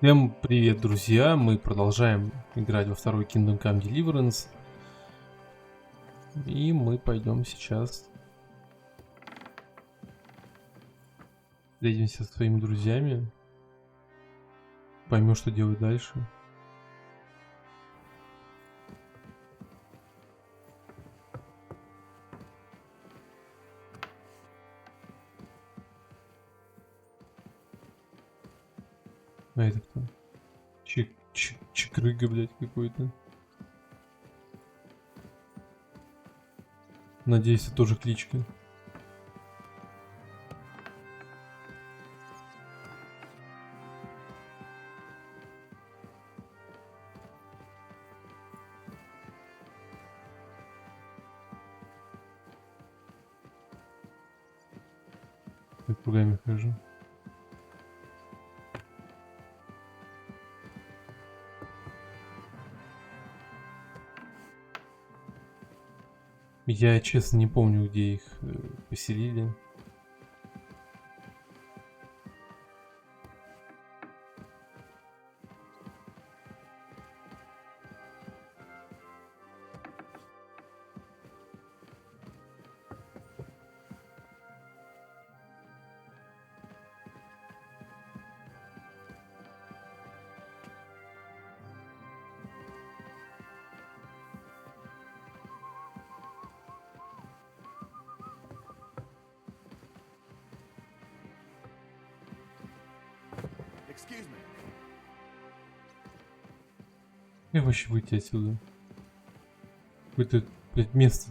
Всем привет, друзья! Мы продолжаем играть во второй Kingdom Come Deliverance. И мы пойдем сейчас встретимся со своими друзьями. Поймем, что делать дальше. А это кто? Чикрыга, блядь, какой-то. Надеюсь, это тоже кличка. Я кругами хожу. Я, честно, не помню, где их поселили. Как вообще выйти отсюда? Какое-то, блядь, место.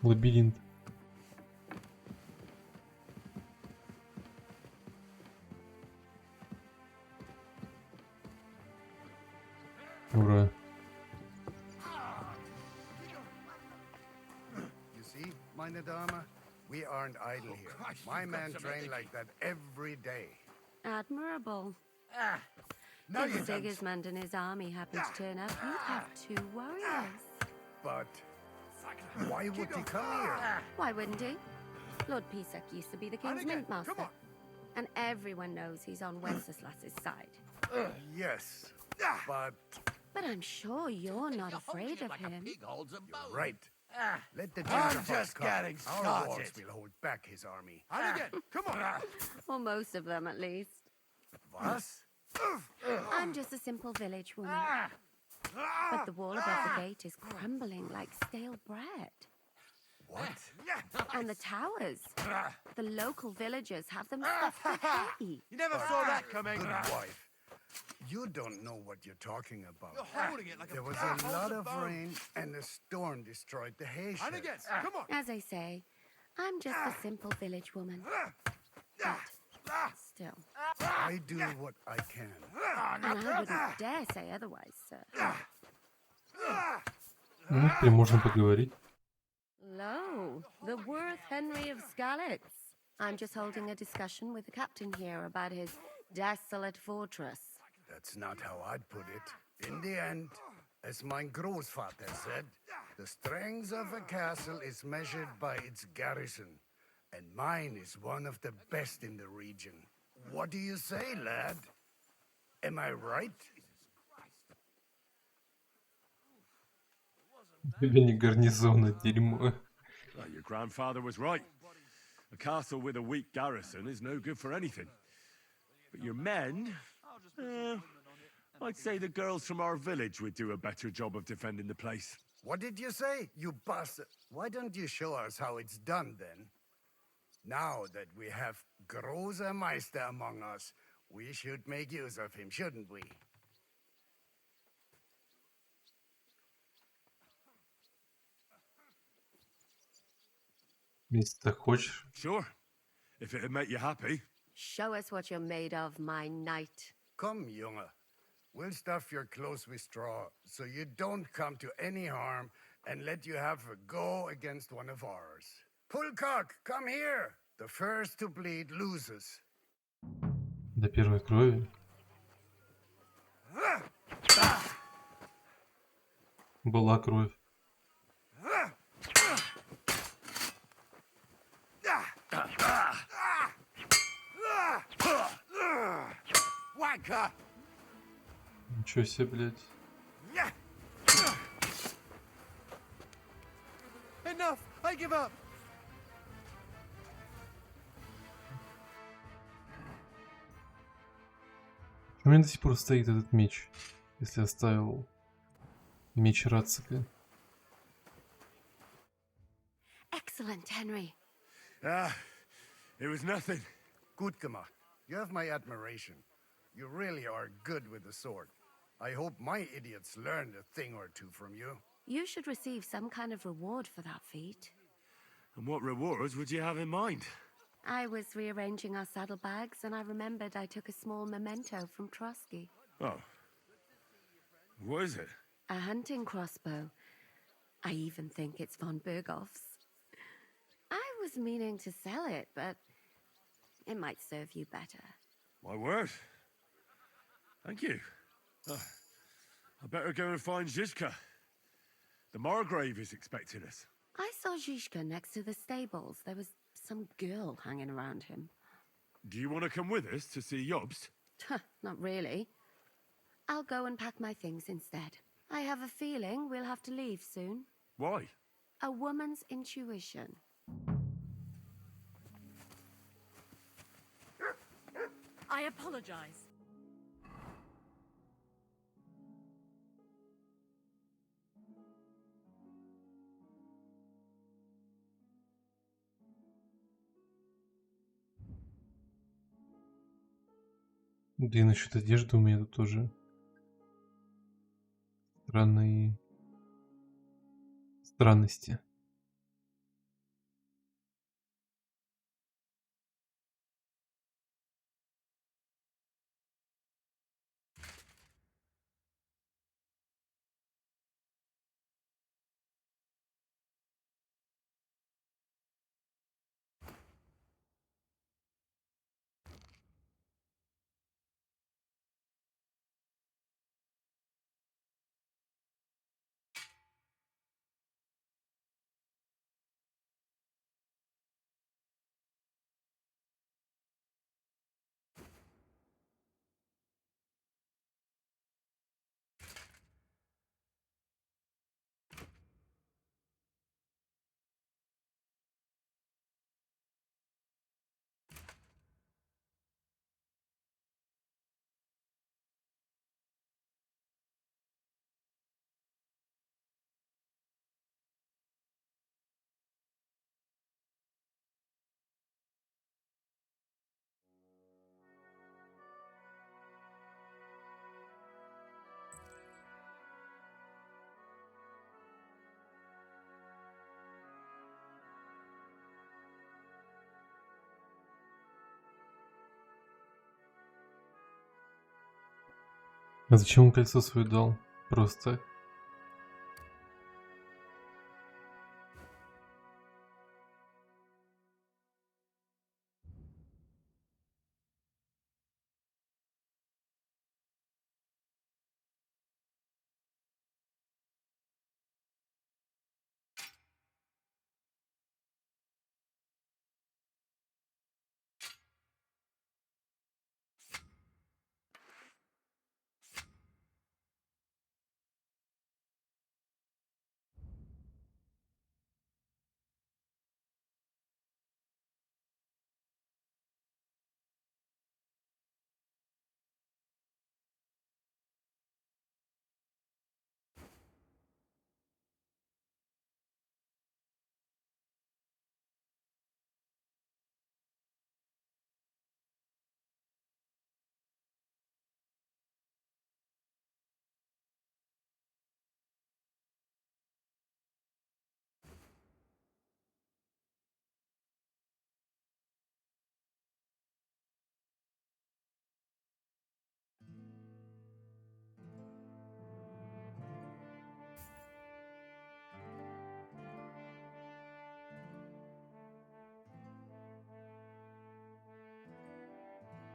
Лабиринт. Ура. You see, meine Dame, we aren't idle here. My men train like that every day. Admirable. No, you If don't. Sigismund and his army happen to turn up, you'd have 2 warriors. But why would he come here? Why wouldn't he? Lord Pisak used to be the king's mint master. And everyone knows he's on Wenceslas's side. Yes, but But I'm sure you're not afraid of him. you're right. Let the I'm gentlefolk just come. getting Our walls started. will hold back his army. Come on. Or most of them, at least. Was? I'm just a simple village woman. But the wall above the gate is crumbling like stale bread. What? And the towers. The local villagers have them stuffed with hay. You never saw that coming. Good wife. You don't know what you're talking about. You're holding it like There a was bat a holds lot a of bone. rain and the storm destroyed the hay And shed. again. Come on. As I say, I'm just a simple village woman. But still. I do what I can. And I wouldn't dare say otherwise, sir. Ну, теперь можно поговорить. Lo, the worth Henry of Skalitz. I'm just holding a discussion with the captain here about his desolate fortress. That's not how I'd put it. In the end, as my Großvater said, the strength of a castle is measured by its garrison, and mine is one of the best in the region. What do you say, lad? Am I right? Тебе не гарнизона, дерьмо. Well, your grandfather was right. A castle with a weak garrison is no good for anything. But your men... I'd say the girls from our village would do a better job of defending the place. What did you say, you bastard? Why don't you show us how it's done, then? Now that we have Großer Meister among us, we should make use of him, shouldn't we? Если так хочешь. Sure, if it'd make you happy. Show us what you're made of, my knight. Come, Junge. We'll stuff your clothes with straw so you don't come to any harm and let you have a go against one of ours. Pullcock, come here. The first to bleed loses. До первой крови. Была кровь. Wanker! Ничего себе, блядь. Enough! I give up! У меня до сих пор стоит этот меч, если оставил меч Рацика. Excellent, Henry. Ah, it was nothing. Good gemacht. You have my admiration. You really are good with the sword. I hope my idiots learned a thing or two from you. You should receive some kind of reward for that feat. And what rewards would you have in mind? I was rearranging our saddlebags and I remembered I took a small memento from Trotsky. Oh. What is it? A hunting crossbow. I even think it's von Berghoff's. I was meaning to sell it, but it might serve you better. My word. Thank you. I better go and find Zizka. The Margrave is expecting us. I saw Zhishka next to the stables. There was some girl hanging around him. Do you want to come with us to see Jobst? Not really. I'll go and pack my things instead. I have a feeling we'll have to leave soon. Why? A woman's intuition. I apologize. Да и насчет одежды у меня тут тоже странные странности. А зачем он кольцо свое дал? Просто так.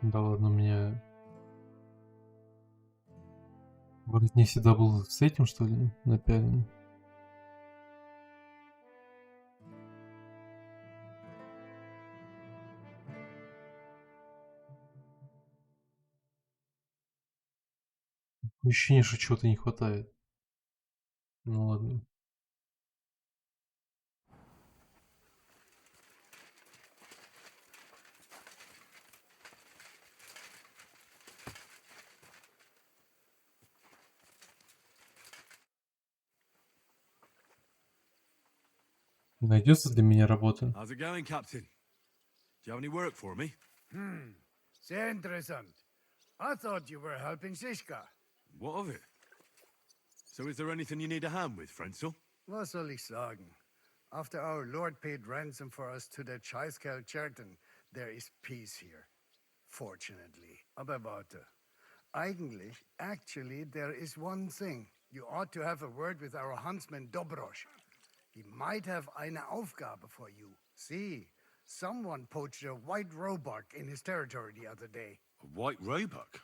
Да ладно, у меня воротник всегда был с этим, что ли, напялен. Ощущение, что чего-то не хватает. Ну ладно. Найдется для меня работа? How's it going, Captain? Do you have any work for me? Sehr interessant. I thought you were helping Siska. What of it? So is there anything you need a hand with, Frenzel? Was soll ich sagen? After our Lord paid ransom for us to the Scheißkerl Cherton, there is peace here. Fortunately. Aber warte. Actually, there is one thing. You ought to have a word with our huntsman Dobrosch. He might have eine Aufgabe for you. See, someone poached a white roebuck in his territory the other day. A white roebuck?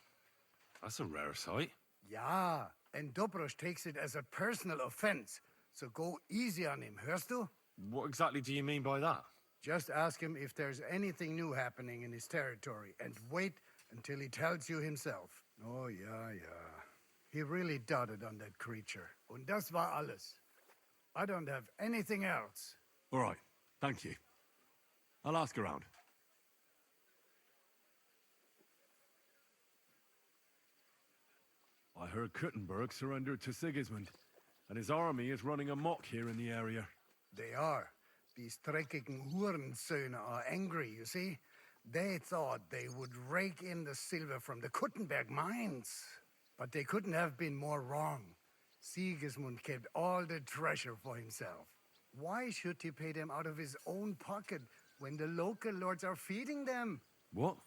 That's a rare sight. Ja, and Dobrosch takes it as a personal offense. So go easy on him, hörst du? What exactly do you mean by that? Just ask him if there's anything new happening in his territory and wait until he tells you himself. Oh, ja. He really doted on that creature. Und das war alles. I don't have anything else. All right, thank you. I'll ask around. I heard Kuttenberg surrendered to Sigismund, and his army is running amok here in the area. They are. These dreckigen Hurensöhne are angry, you see? They thought they would rake in the silver from the Kuttenberg mines. But they couldn't have been more wrong. Sigismund kept all the treasure for himself. Why should he pay them out of his own pocket when the local lords are feeding them? What?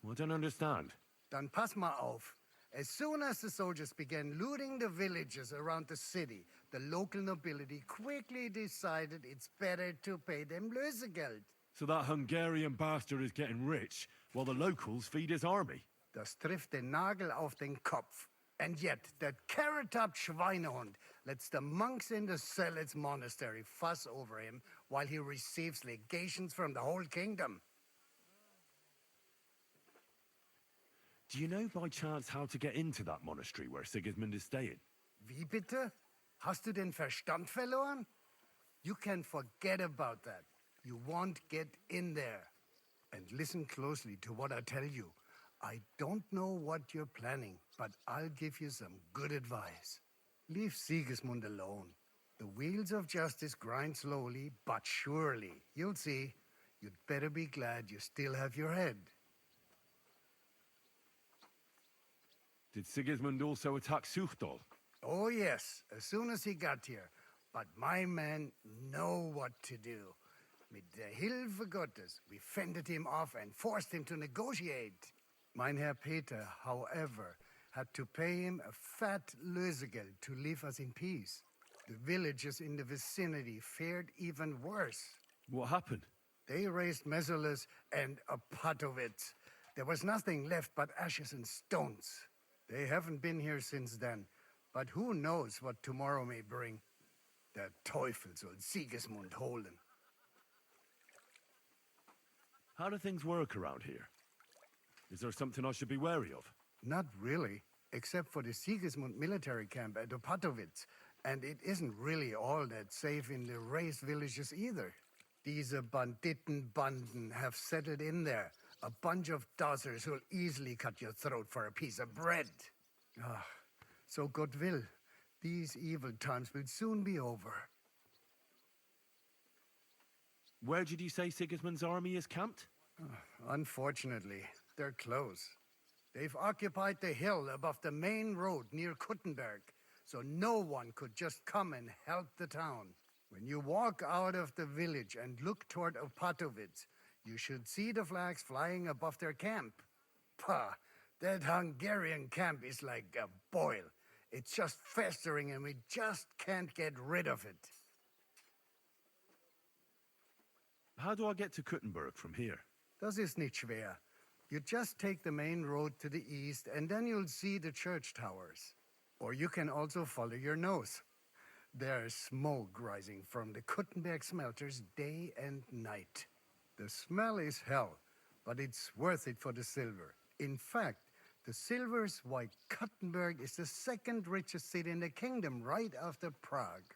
I don't understand. Dann pass mal auf. As soon as the soldiers began looting the villages around the city, the local nobility quickly decided it's better to pay them Lösegeld. So that Hungarian bastard is getting rich, while the locals feed his army? Das trifft den Nagel auf den Kopf. And yet, that carrot-top Schweinehund lets the monks in the Zealots monastery fuss over him while he receives legations from the whole kingdom. Do you know by chance how to get into that monastery where Sigismund is staying? Wie bitte? Hast du den Verstand verloren? You can forget about that. You won't get in there. And listen closely to what I tell you. I don't know what you're planning, but I'll give you some good advice. Leave Sigismund alone. The wheels of justice grind slowly, but surely. You'll see. You'd better be glad you still have your head. Did Sigismund also attack Suchdol? Oh, yes, as soon as he got here. But my men know what to do. Mit der Hilfe Gottes, we fended him off and forced him to negotiate. Mein Herr Peter, however, had to pay him a fat Lösegeld to leave us in peace. The villagers in the vicinity fared even worse. What happened? They raised Mesolas and Opatovitz. There was nothing left but ashes and stones. They haven't been here since then, but who knows what tomorrow may bring. Der Teufel soll Sigismund holen. How do things work around here? Is there something I should be wary of? Not really, except for the Sigismund military camp at Opatovitz. And it isn't really all that safe in the raised villages either. Diese Banditenbanden have settled in there. A bunch of dossers who'll easily cut your throat for a piece of bread. Ah, so God will. These evil times will soon be over. Where did you say Sigismund's army is camped? Unfortunately, they're close. They've occupied the hill above the main road near Kuttenberg, so no one could just come and help the town. When you walk out of the village and look toward Opatovitz, you should see the flags flying above their camp. Pah, that Hungarian camp is like a boil. It's just festering and we just can't get rid of it. How do I get to Kuttenberg from here? Das ist nicht schwer. You just take the main road to the east and then you'll see the church towers. Or you can also follow your nose. There's smoke rising from the Kuttenberg smelters day and night. The smell is hell, but it's worth it for the silver. In fact, The Silvers, why Kuttenberg is the second richest city in the kingdom, right after Prague.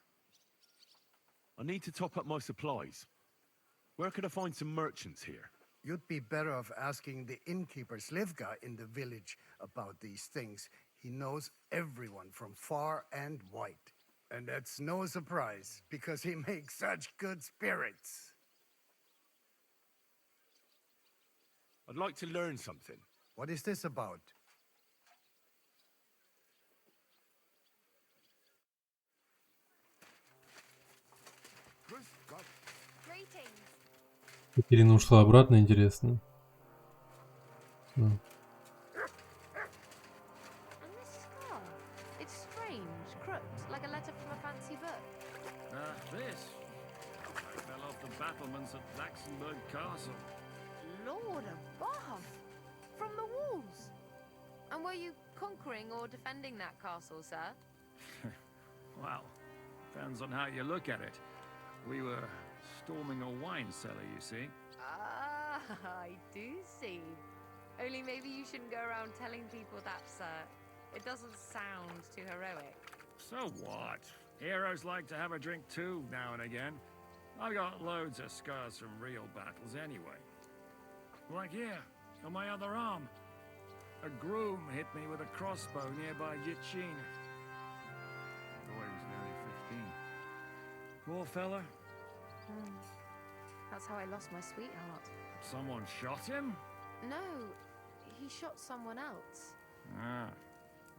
I need to top up my supplies. Where could I find some merchants here? You'd be better off asking the innkeeper Slivka in the village about these things. He knows everyone from far and wide. And that's no surprise, because he makes such good spirits. I'd like to learn something. What is this about? Greetings. Катерина ушла обратно, интересно. Ну. And this scar? It's strange, crooked, like a letter from a fancy book. This? I fell off the battlements at Laxenburg Castle. Lord above! From the walls! And were you conquering or defending that castle, sir? Well, depends on how you look at it. We were storming a wine cellar, you see. Ah, I do see. Only maybe you shouldn't go around telling people that, sir. It doesn't sound too heroic. So what? Heroes like to have a drink too, now and again. I've got loads of scars from real battles anyway. Like here, on my other arm. A groom hit me with a crossbow nearby Yichin. The boy was nearly 15. Poor fella. That's how I lost my sweetheart. Someone shot him? No, he shot someone else. Ah,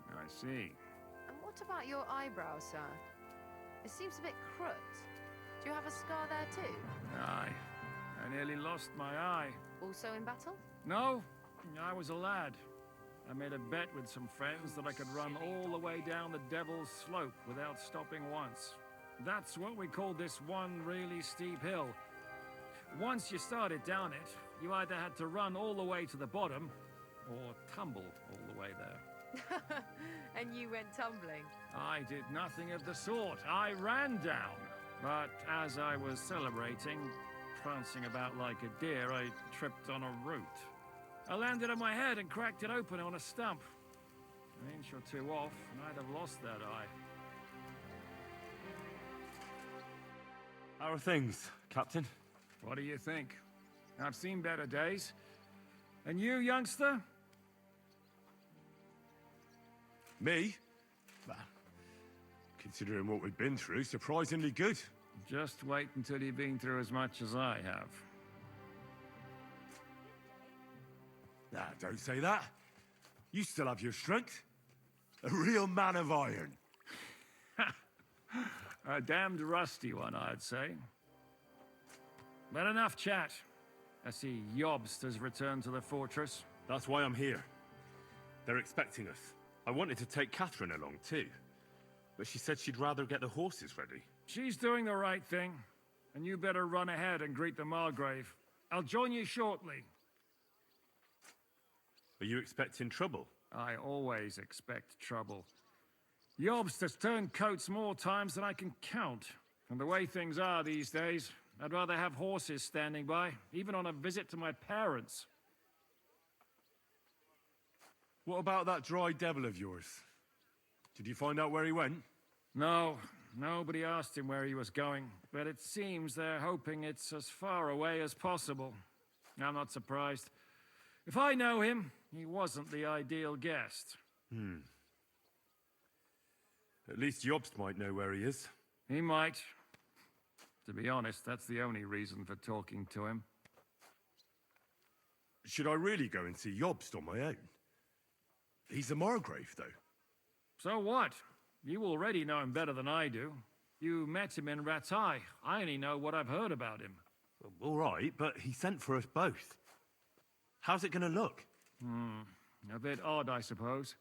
I see. And what about your eyebrow, sir? It seems a bit crooked. Do you have a scar there too? Aye. I nearly lost my eye. Also in battle? No, I was a lad. I made a bet with some friends that I could run all the way down the Devil's Slope without stopping once. That's what we called this one really steep hill. Once you started down it, you either had to run all the way to the bottom, or tumble all the way there. And you went tumbling? I did nothing of the sort. I ran down. But as I was celebrating, prancing about like a deer, I tripped on a root. I landed on my head and cracked it open on a stump. An inch or two off, and I'd have lost that eye. How are things, Captain? What do you think? I've seen better days. And you, youngster? Me? Well, considering what we've been through, surprisingly good. Just wait until you've been through as much as I have. Nah, don't say that. You still have your strength. A real man of iron. A damned rusty one, I'd say. But enough chat. I see Jobst has returned to the fortress. That's why I'm here. They're expecting us. I wanted to take Catherine along too, but she said she'd rather get the horses ready. She's doing the right thing, and you better run ahead and greet the Margrave. I'll join you shortly. Are you expecting trouble? I always expect trouble. Jobst has turned coats more times than I can count. And the way things are these days, I'd rather have horses standing by, even on a visit to my parents. What about that dry devil of yours? Did you find out where he went? No, nobody asked him where he was going, but it seems they're hoping it's as far away as possible. I'm not surprised. If I know him, he wasn't the ideal guest. At least Jobst might know where he is. He might. To be honest, that's the only reason for talking to him. Should I really go and see Jobst on my own? He's a Margrave, though. So what? You already know him better than I do. You met him in Ratai. I only know what I've heard about him. All right, but he sent for us both. How's it gonna look? A bit odd, I suppose.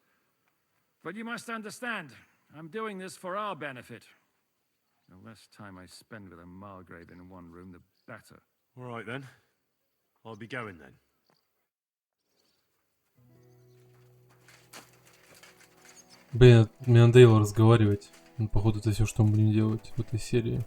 But you must understand, I'm doing this for our benefit. The less time I spend with a Margrave in one room, the better. All right, then. I'll be going, then. Блин, мне надоело разговаривать. Ну, походу, это все, что мы будем делать в этой серии.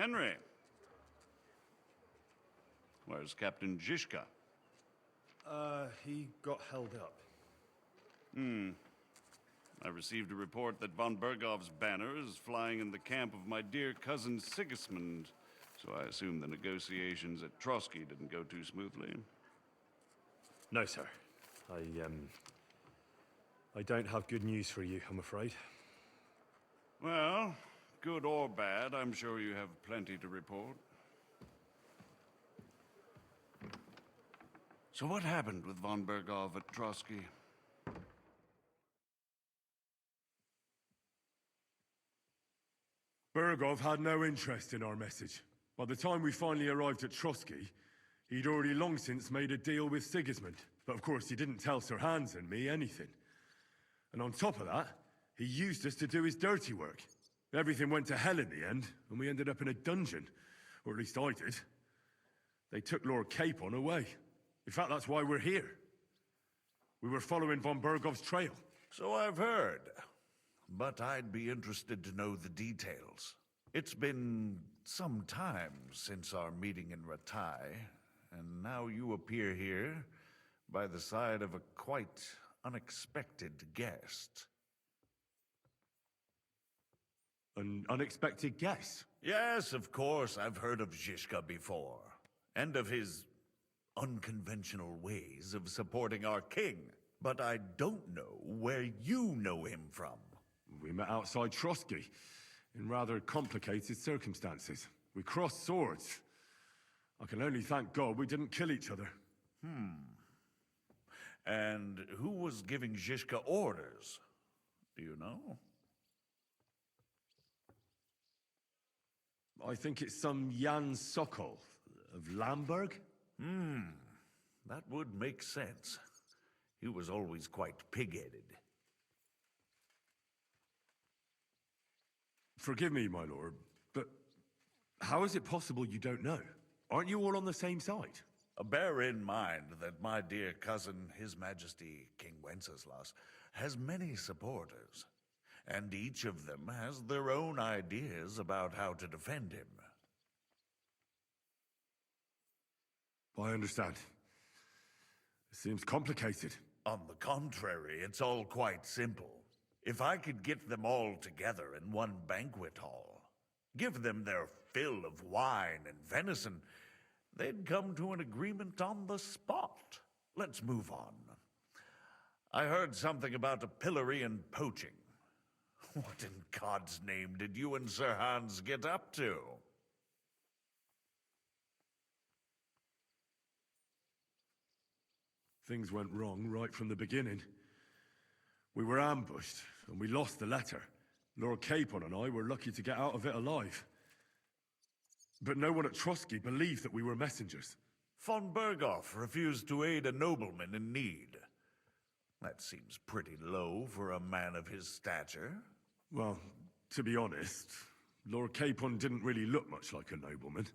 Henry. Where's Captain Zizka? He got held up. I received a report that von Bergov's banner is flying in the camp of my dear cousin Sigismund, so I assume the negotiations at Trotsky didn't go too smoothly. No, sir. I don't have good news for you, I'm afraid. Well, good or bad, I'm sure you have plenty to report. So what happened with von Bergov at Trotsky? Bergov had no interest in our message. By the time we finally arrived at Trotsky, he'd already long since made a deal with Sigismund. But of course, he didn't tell Sir Hans and me anything. And on top of that, he used us to do his dirty work. Everything went to hell in the end, and we ended up in a dungeon. Or at least I did. They took Lord Capon away. In fact, that's why we're here. We were following von Bergov's trail. So I've heard. But I'd be interested to know the details. It's been some time since our meeting in Ratai, and now you appear here by the side of a quite unexpected guest. An unexpected guest? Yes, of course, I've heard of Zizka before, and of his unconventional ways of supporting our king. But I don't know where you know him from. We met outside Trotsky, in rather complicated circumstances. We crossed swords. I can only thank God we didn't kill each other. And who was giving Zizka orders? Do you know? I think it's some Jan Sokol of Lamberg. That would make sense. He was always quite pig-headed. Forgive me, my lord, but how is it possible you don't know? Aren't you all on the same side? Bear in mind that my dear cousin, His Majesty King Wenceslas, has many supporters, and each of them has their own ideas about how to defend him. I understand. It seems complicated. On the contrary, it's all quite simple. If I could get them all together in one banquet hall, give them their fill of wine and venison, they'd come to an agreement on the spot. Let's move on. I heard something about a pillory and poaching. What in God's name did you and Sir Hans get up to? Things went wrong right from the beginning. We were ambushed, and we lost the letter. Lord Capon and I were lucky to get out of it alive. But no one at Trotsky believed that we were messengers. Von Bergov refused to aid a nobleman in need. That seems pretty low for a man of his stature. Well, to be honest, Lord Capon didn't really look much like a nobleman.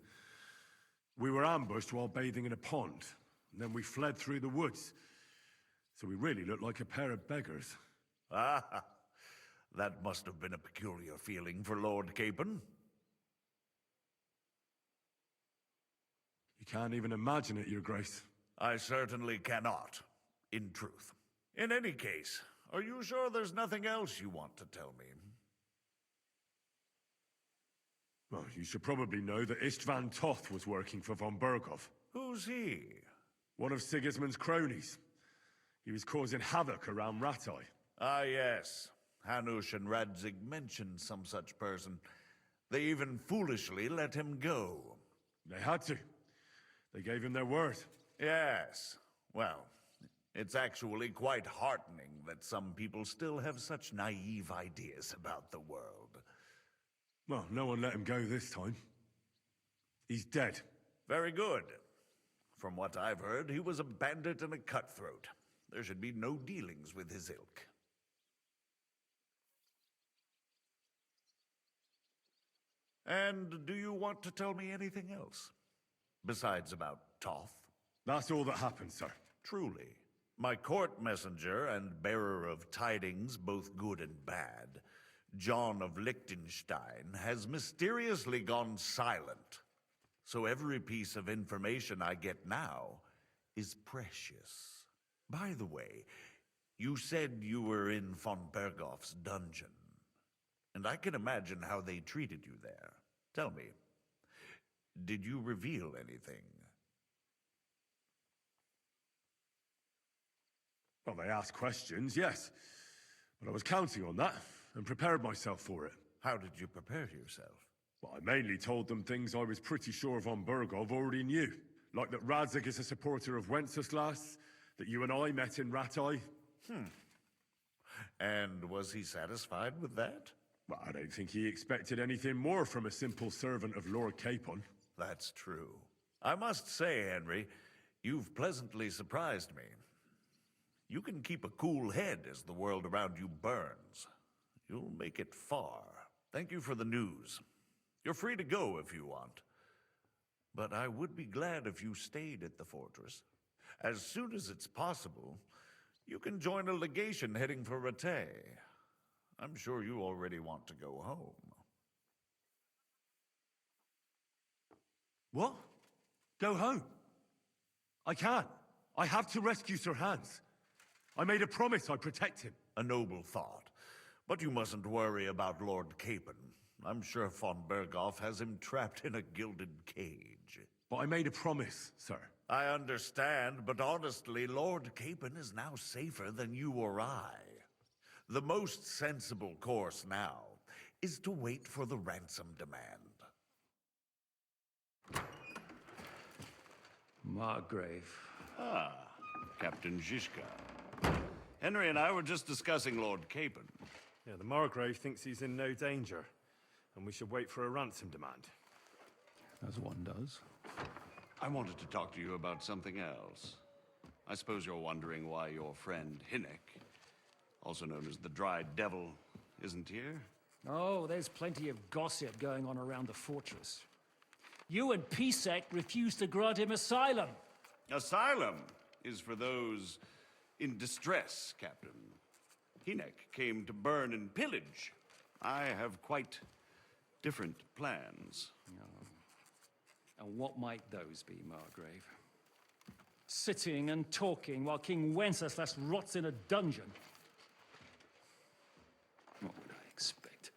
We were ambushed while bathing in a pond, and then we fled through the woods. So we really looked like a pair of beggars. Ah, that must have been a peculiar feeling for Lord Capon. You can't even imagine it, Your Grace. I certainly cannot, in truth. In any case, are you sure there's nothing else you want to tell me? Well, you should probably know that Istvan Toth was working for von Bergov. Who's he? One of Sigismund's cronies. He was causing havoc around Ratai. Ah, yes. Hanush and Radzig mentioned some such person. They even foolishly let him go. They had to. They gave him their word. Yes. Well, it's actually quite heartening that some people still have such naive ideas about the world. Well, no one let him go this time. He's dead. Very good. From what I've heard, he was a bandit and a cutthroat. There should be no dealings with his ilk. And do you want to tell me anything else? Besides about Toth? That's all that happened, sir. Truly. My court messenger and bearer of tidings, both good and bad, John of Liechtenstein, has mysteriously gone silent. So every piece of information I get now is precious. By the way, you said you were in von Berghoff's dungeon, and I can imagine how they treated you there. Tell me, did you reveal anything? Well, they asked questions, yes. But I was counting on that and prepared myself for it. How did you prepare yourself? Well, I mainly told them things I was pretty sure von Berghoff already knew. Like that Radzig is a supporter of Wenceslas, that you and I met in Ratai. And was he satisfied with that? Well, I don't think he expected anything more from a simple servant of Lord Capon. That's true. I must say, Henry, you've pleasantly surprised me. You can keep a cool head as the world around you burns. You'll make it far. Thank you for the news. You're free to go if you want. But I would be glad if you stayed at the fortress. As soon as it's possible, you can join a legation heading for Rattay. I'm sure you already want to go home. What? Go home? I can't. I have to rescue Sir Hans. I made a promise I'd protect him. A noble thought. But you mustn't worry about Lord Capon. I'm sure von Berghoff has him trapped in a gilded cage. But I made a promise, sir. I understand, but honestly, Lord Capon is now safer than you or I. The most sensible course now is to wait for the ransom demand. Margrave. Ah, Captain Zizka. Henry and I were just discussing Lord Capon. Yeah, the Margrave thinks he's in no danger, and we should wait for a ransom demand. As one does. I wanted to talk to you about something else. I suppose you're wondering why your friend Hinnek, also known as the Dry Devil, isn't here? Oh, there's plenty of gossip going on around the fortress. You and Pisek refused to grant him asylum. Asylum is for those in distress, Captain. Hinnek came to burn and pillage. I have quite different plans. And what might those be, Margrave? Sitting and talking while King Wenceslas rots in a dungeon. What would I expect?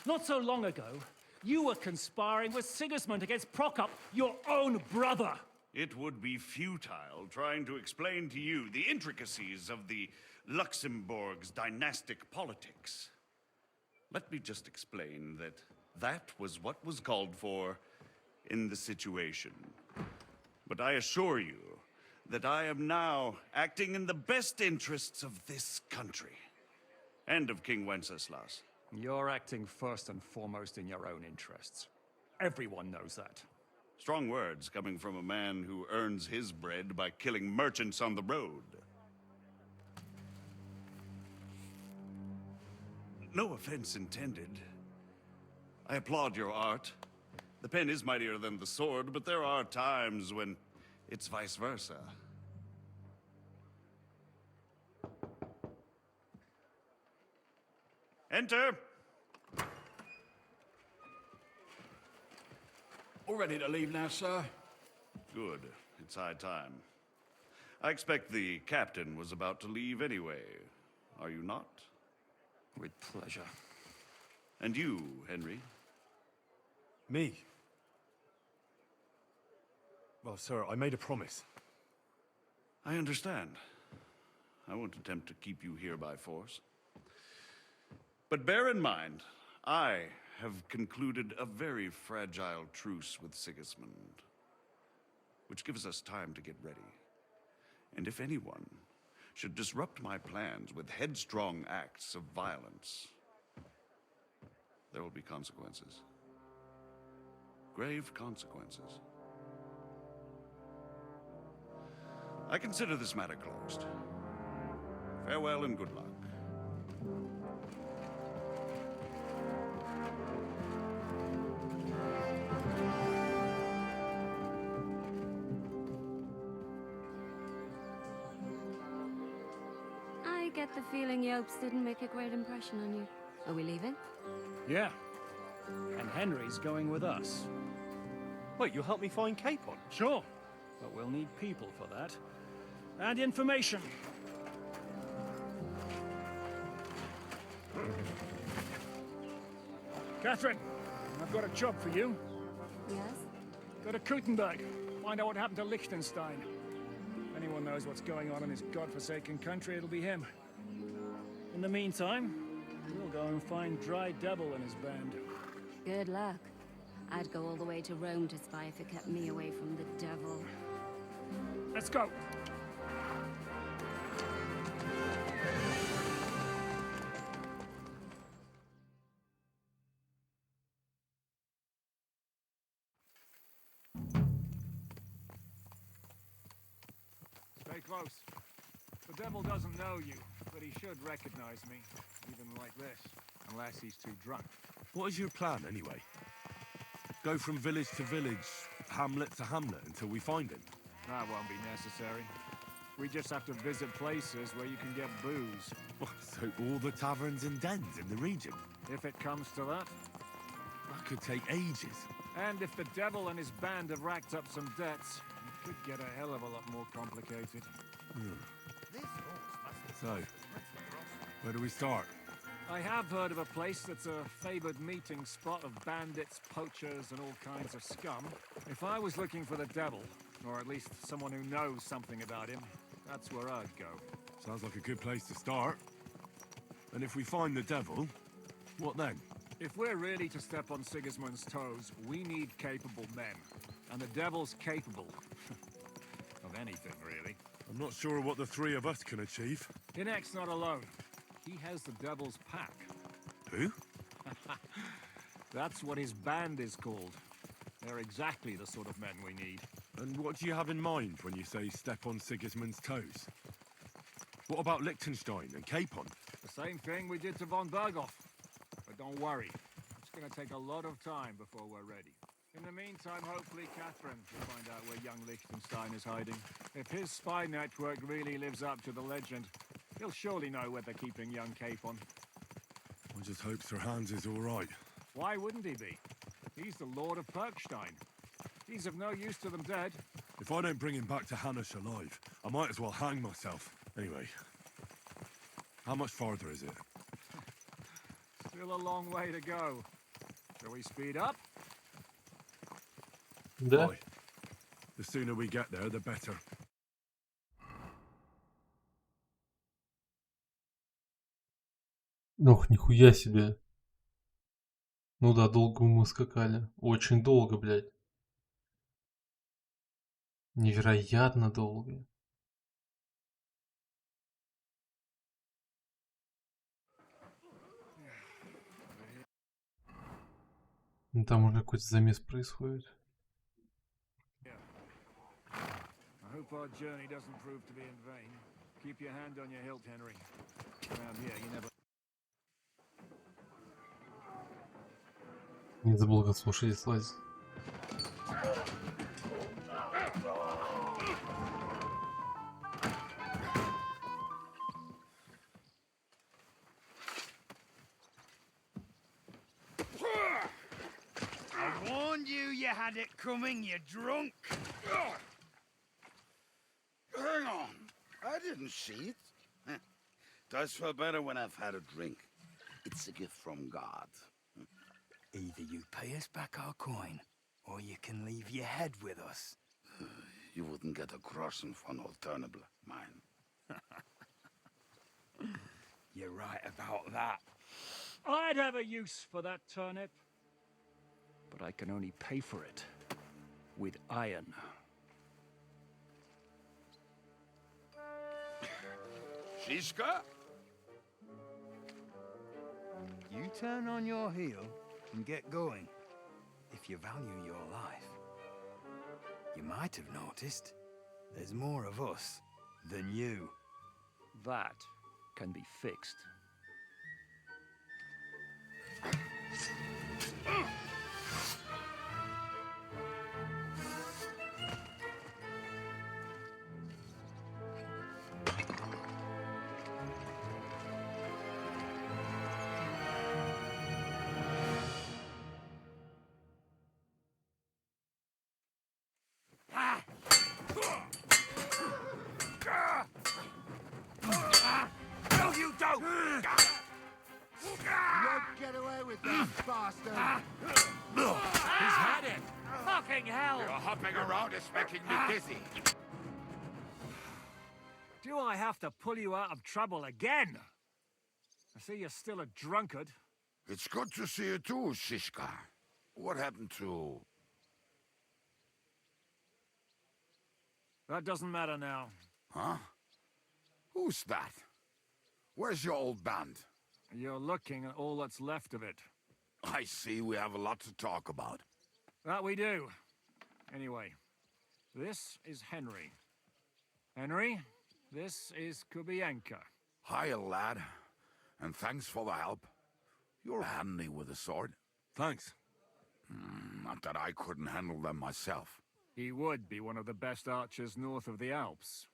Not so long ago, you were conspiring with Sigismund against Prokop, your own brother. It would be futile trying to explain to you the intricacies of the Luxembourg's dynastic politics. Let me just explain that that was what was called for in the situation. But I assure you that I am now acting in the best interests of this country and of King Wenceslas. You're acting first and foremost in your own interests. Everyone knows that. Strong words coming from a man who earns his bread by killing merchants on the road. No offense intended. I applaud your art. The pen is mightier than the sword, but there are times when it's vice versa. Enter! All ready to leave now, sir? Good. It's high time. I expect the captain was about to leave anyway. Are you not? With pleasure. And you, Henry? Me? Well, sir, I made a promise. I understand. I won't attempt to keep you here by force. But bear in mind, I have concluded a very fragile truce with Sigismund, which gives us time to get ready. And if anyone should disrupt my plans with headstrong acts of violence, there will be consequences. Grave consequences. I consider this matter closed. Farewell and good luck. I get the feeling Yopes didn't make a great impression on you. Are we leaving? Yeah. And Henry's going with us. Wait, you'll help me find Capon? Sure. But we'll need people for that. And information. Catherine, I've got a job for you. Yes? Go to Kuttenberg. Find out what happened to Liechtenstein. If anyone knows what's going on in his godforsaken country, it'll be him. In the meantime, we'll go and find Dry Devil and his band. Good luck. I'd go all the way to Rome to spy if it kept me away from the devil. Let's go. Stay close. The devil doesn't know you, but he should recognize me, even like this, unless he's too drunk. What is your plan, anyway? Go from village to village, hamlet to hamlet, until we find him? That won't be necessary. We just have to visit places where you can get booze. So all the taverns and dens in the region? If it comes to that. That could take ages. And if the devil and his band have racked up some debts, it could get a hell of a lot more complicated. So, where do we start? I have heard of a place that's a favored meeting spot of bandits, poachers, and all kinds of scum. If I was looking for the devil, or at least someone who knows something about him, that's where I'd go. Sounds like a good place to start. And if we find the devil, what then? If we're really to step on Sigismund's toes, we need capable men. And the devil's capable. of anything, really. I'm not sure what the three of us can achieve. Inek's not alone. He has the devil's pack. Who? That's what his band is called. They're exactly the sort of men we need. And what do you have in mind when you say step on Sigismund's toes? What about Liechtenstein and Capon? The same thing we did to von Berghoff. But don't worry, it's going to take a lot of time before we're ready. In the meantime, hopefully Catherine will find out where young Liechtenstein is hiding. If his spy network really lives up to the legend, he'll surely know where they're keeping young Capon. I just hope Sir Hans is all right. Why wouldn't he be? He's the Lord of Perkstein. He's of no use to them dead. If I don't bring him back to Hanish alive, I might as well hang myself. Anyway, how much farther is it? Still a long way to go. Shall we speed up? Да? Aye. The sooner we get there, the better. Ох, нихуя себе. Ну да, долго мы скакали. Очень долго, блядь. Невероятно долго. Ну, там уже какой-то замес происходит. I hope our journey doesn't prove to be in vain. Keep your hand on your hilt, Henry. Around here, you never... Не забыл, как с лошади слазить. I warned you, you had it coming, you drunk. Hang on, I didn't see it. Does feel better when I've had a drink. It's a gift from God. Either you pay us back our coin, or you can leave your head with us. You wouldn't get a groschen for an alternative, mine. You're right about that. I'd have a use for that turnip. But I can only pay for it with iron. Shiska? You turn on your heel and get going, if you value your life. You might have noticed there's more of us than you. That can be fixed. won't get away with that, bastard! He's had it! Fucking hell! Your hopping around is making me dizzy. Do I have to pull you out of trouble again? I see you're still a drunkard. It's good to see you too, Shishka. What happened to... That doesn't matter now. Huh? Who's that? Where's your old band? You're looking at all that's left of it. I see we have a lot to talk about. That we do. Anyway, this is Henry. Henry, this is Kubienka. Hiya, lad. And thanks for the help. You're handy with a sword. Thanks. Not that I couldn't handle them myself. He would be one of the best archers north of the Alps.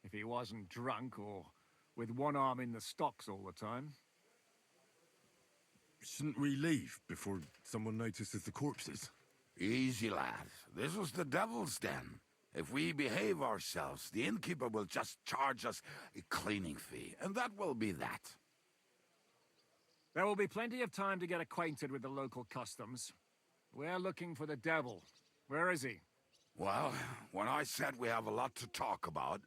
If he wasn't drunk or with one arm in the stocks all the time. Shouldn't we leave before someone notices the corpses? Easy, lad. This was the devil's den. If we behave ourselves, the innkeeper will just charge us a cleaning fee, and that will be that. There will be plenty of time to get acquainted with the local customs. We're looking for the devil. Where is he? Well, when I said we have a lot to talk about,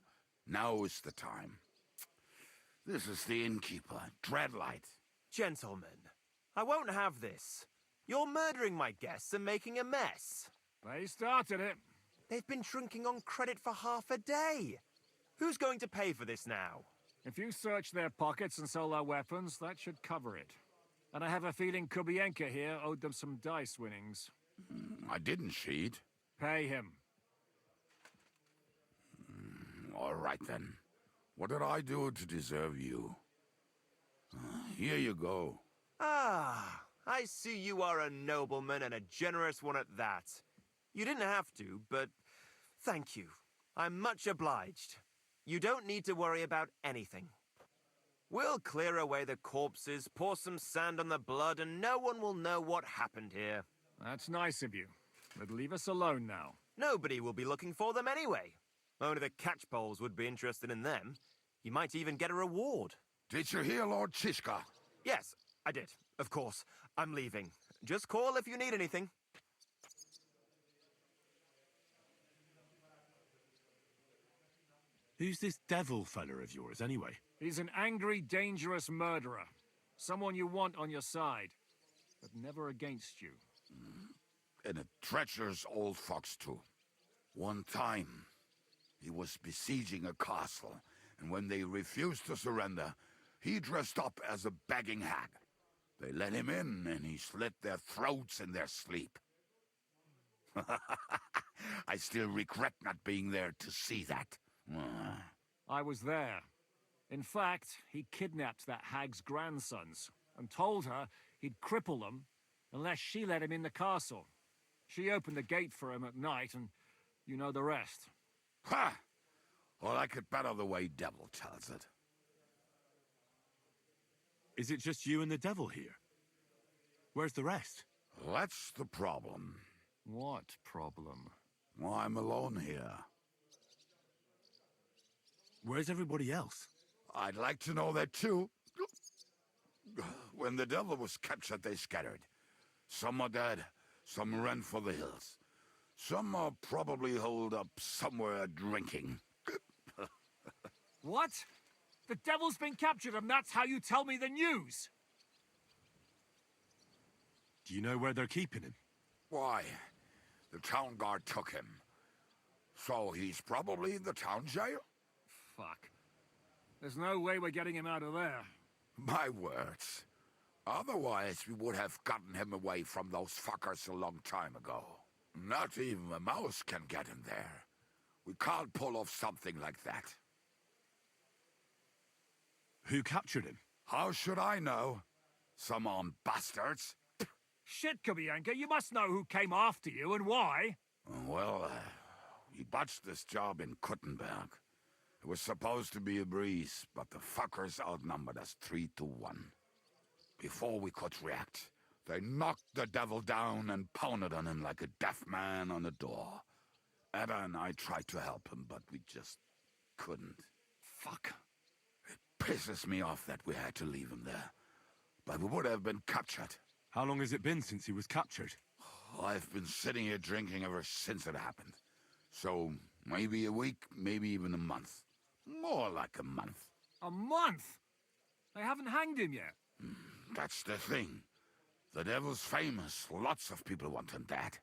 now is the time. This is the innkeeper, Dreadlight. Gentlemen, I won't have this. You're murdering my guests and making a mess. They started it. They've been drinking on credit for half a day. Who's going to pay for this now? If you search their pockets and sell their weapons, that should cover it. And I have a feeling Kubienka here owed them some dice winnings. I didn't cheat. Pay him. All right, then. What did I do to deserve you? Here you go. Ah, I see you are a nobleman and a generous one at that. You didn't have to, but thank you. I'm much obliged. You don't need to worry about anything. We'll clear away the corpses, pour some sand on the blood, and no one will know what happened here. That's nice of you. But leave us alone now. Nobody will be looking for them anyway. Only the catchpoles would be interested in them. You might even get a reward. Did you hear, Lord Shishka? Yes, I did. Of course. I'm leaving. Just call if you need anything. Who's this devil fella of yours, anyway? He's an angry, dangerous murderer. Someone you want on your side, but never against you. And a treacherous old fox, too. One time, he was besieging a castle, and when they refused to surrender, he dressed up as a begging hag. They let him in, and he slit their throats in their sleep. I still regret not being there to see that. I was there. In fact, he kidnapped that hag's grandsons and told her he'd cripple them unless she let him in the castle. She opened the gate for him at night, and you know the rest. Ha! Well, I could better the way Devil tells it. Is it just you and the devil here? Where's the rest? That's the problem. What problem? Well, I'm alone here. Where's everybody else? I'd like to know that too. When the devil was captured, they scattered. Some are dead, some ran for the hills. Some are probably holed up somewhere drinking. What? The devil's been captured and that's how you tell me the news? Do you know where they're keeping him? Why? The town guard took him. So he's probably in the town jail? Fuck. There's no way we're getting him out of there. My words. Otherwise, we would have gotten him away from those fuckers a long time ago. Not even a mouse can get him there. We can't pull off something like that. Who captured him? How should I know? Some armed bastards. Shit, Kubienka, you must know who came after you and why. Well, we botched this job in Kuttenberg. It was supposed to be a breeze, but the fuckers outnumbered us 3-1. Before we could react, they knocked the devil down and pounded on him like a deaf man on a door. Ada and I tried to help him, but we just couldn't. Fuck. It pisses me off that we had to leave him there. But we would have been captured. How long has it been since he was captured? I've been sitting here drinking ever since it happened. So, maybe a week, maybe even a month. More like a month. A month? They haven't hanged him yet. That's the thing. The devil's famous. Lots of people want him dead.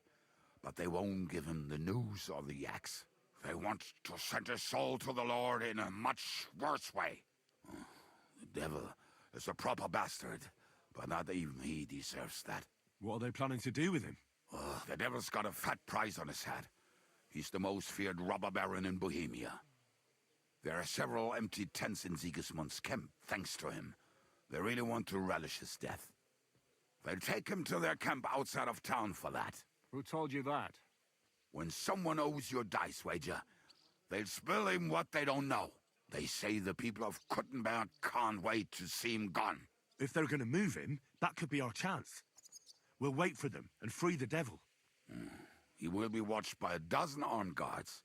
But they won't give him the news or the axe. They want to send his soul to the Lord in a much worse way. The devil is a proper bastard, but not even he deserves that. What are they planning to do with him? The devil's got a fat price on his head. He's the most feared robber baron in Bohemia. There are several empty tents in Sigismund's camp, thanks to him. They really want to relish his death. They'll take him to their camp outside of town for that. Who told you that? When someone owes you a dice wager, they'll spill him what they don't know. They say the people of Kuttenberg can't wait to see him gone. If they're going to move him, that could be our chance. We'll wait for them and free the devil. He will be watched by a dozen armed guards.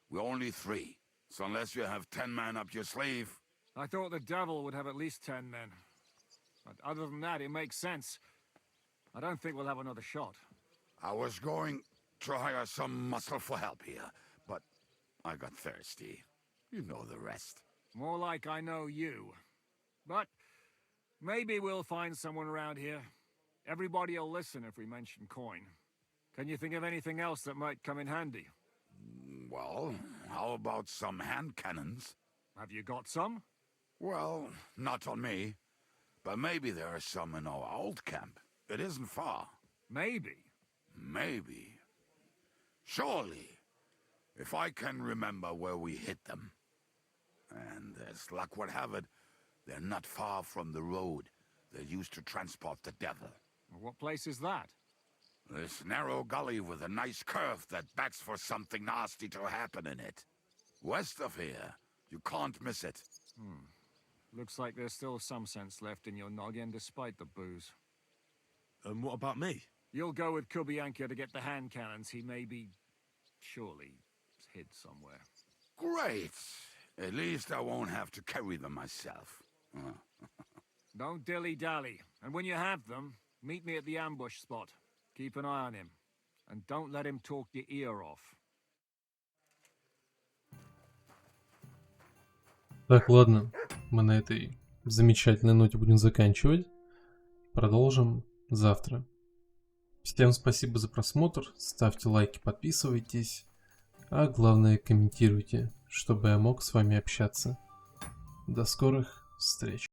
We're only 3, so unless you have 10 men up your sleeve... I thought the devil would have at least 10 men. But other than that, it makes sense. I don't think we'll have another shot. I was going to hire some muscle for help here, but I got thirsty. You know the rest. More like I know you. But maybe we'll find someone around here. Everybody will listen if we mention coin. Can you think of anything else that might come in handy? Well, how about some hand cannons? Have you got some? Well, not on me. But maybe there are some in our old camp. It isn't far. Maybe? Maybe. Surely. If I can remember where we hid them. And as luck would have it, they're not far from the road they used to transport the devil. What place is that? This narrow gully with a nice curve that backs for something nasty to happen in it. West of here. You can't miss it. Looks like there's still some sense left in your noggin despite the booze. And what about me? You'll go with Kubyenka to get the hand cannons. He may be... surely hid somewhere. Great. At least I won't have to carry them myself. Don't dilly-dally. And when you have them, meet me at the ambush spot. Keep an eye on him. And don't let him talk your ear off. Так, ладно. Мы на этой замечательной ноте будем заканчивать. Продолжим завтра. Всем спасибо за просмотр. Ставьте лайки, подписывайтесь. А главное, комментируйте, чтобы я мог с вами общаться. До скорых встреч.